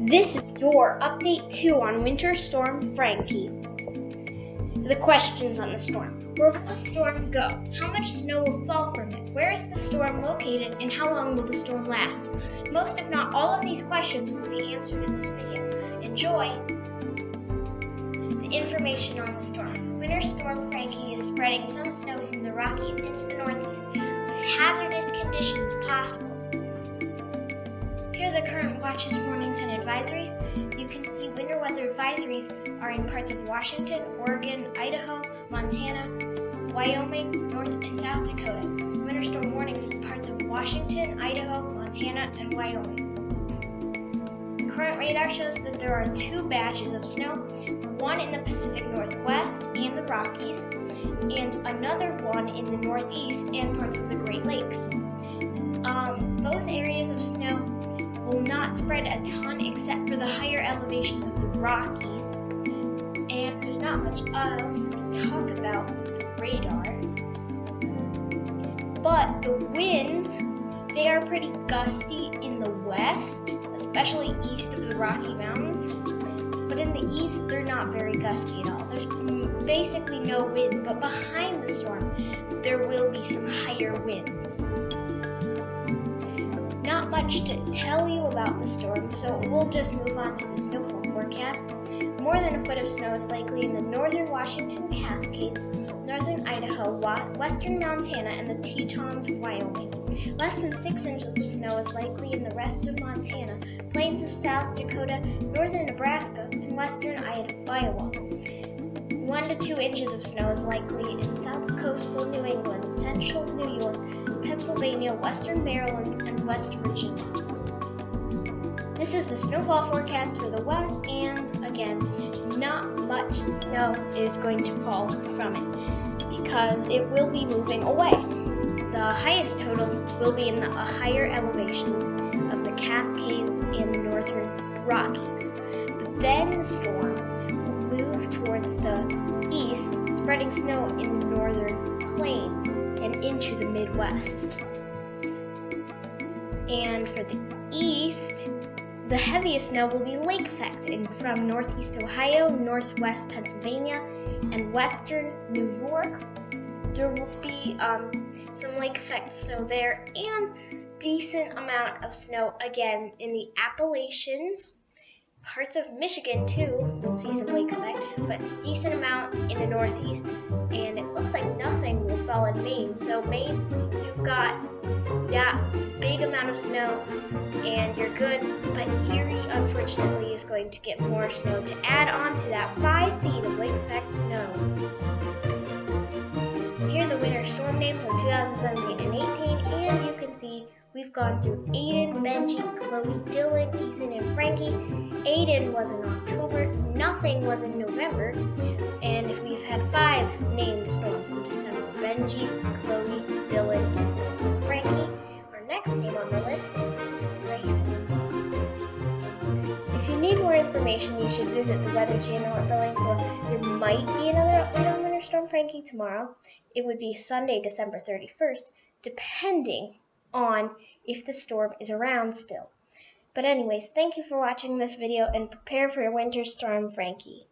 This is your update 2 on Winter Storm Frankie. The questions on the storm. Where will the storm go? How much snow will fall from it? Where is the storm located? And how long will the storm last? Most, if not all, of these questions will be answered in this video. Enjoy! The information on the storm. Winter Storm Frankie is spreading some snow from the Rockies into the Northeast, with hazardous conditions possible. Here are the current watches, warnings, and advisories. You can see winter weather advisories are in parts of Washington, Oregon, Idaho, Montana, Wyoming, North and South Dakota. Winter storm warnings in parts of Washington, Idaho, Montana, and Wyoming. Current radar shows that there are 2 batches of snow, one in the Pacific Northwest and the Rockies, and another one in the Northeast and parts of the Great Lakes. Both areas of snow will not spread a ton except for the higher elevations of the Rockies, and there's not much else to talk about with the radar. But the winds, they are pretty gusty in the west, especially east of the Rocky Mountains, but in the east they're not very gusty at all. There's basically no wind, but behind the storm there will be some higher winds. Not much to tell you about the storm, so we'll just move on to the snowfall forecast. More than a foot of snow is likely in the northern Washington Cascades, northern Idaho, western Montana, and the Tetons of Wyoming. Less than 6 inches of snow is likely in the rest of Montana, plains of South Dakota, northern Nebraska, and western Iowa. 1 to 2 inches of snow is likely in south coastal New England, central New York, Pennsylvania, western Maryland, and West Virginia. This is the snowfall forecast for the west, and again, not much snow is going to fall from it because it will be moving away. The highest totals will be in the higher elevations of the Cascades and the northern Rockies. But then the storm will move towards the east, spreading snow in the northern plains and into the Midwest. And for the east, the heaviest snow will be lake effect from northeast Ohio, northwest Pennsylvania, and western New York. There will be some lake effect snow there, and decent amount of snow again in the Appalachians. Parts of Michigan too will see some lake effect, but decent amount in the northeast, and it looks like nothing will fall in Maine. So Maine, you've got that big amount of snow and you're good, but Erie unfortunately is going to get more snow to add on to that 5 feet of lake effect snow. Here are the winter storm names from 2017 and 18, and you can see we've gone through Aiden, Benji, Chloe, Dylan, Ethan, and Frankie. Aiden was in October, nothing was in November, and we've had 5 named storms in December. Benji, Chloe, Dylan, Ethan, and Frankie. Our next name on the list is Grayson. If you need more information, you should visit the Weather Channel at the link below. There might be another update on Winter Storm Frankie tomorrow. It would be Sunday, December 31st, depending on if the storm is around still. But anyways, thank you for watching this video and prepare for Winter Storm Frankie.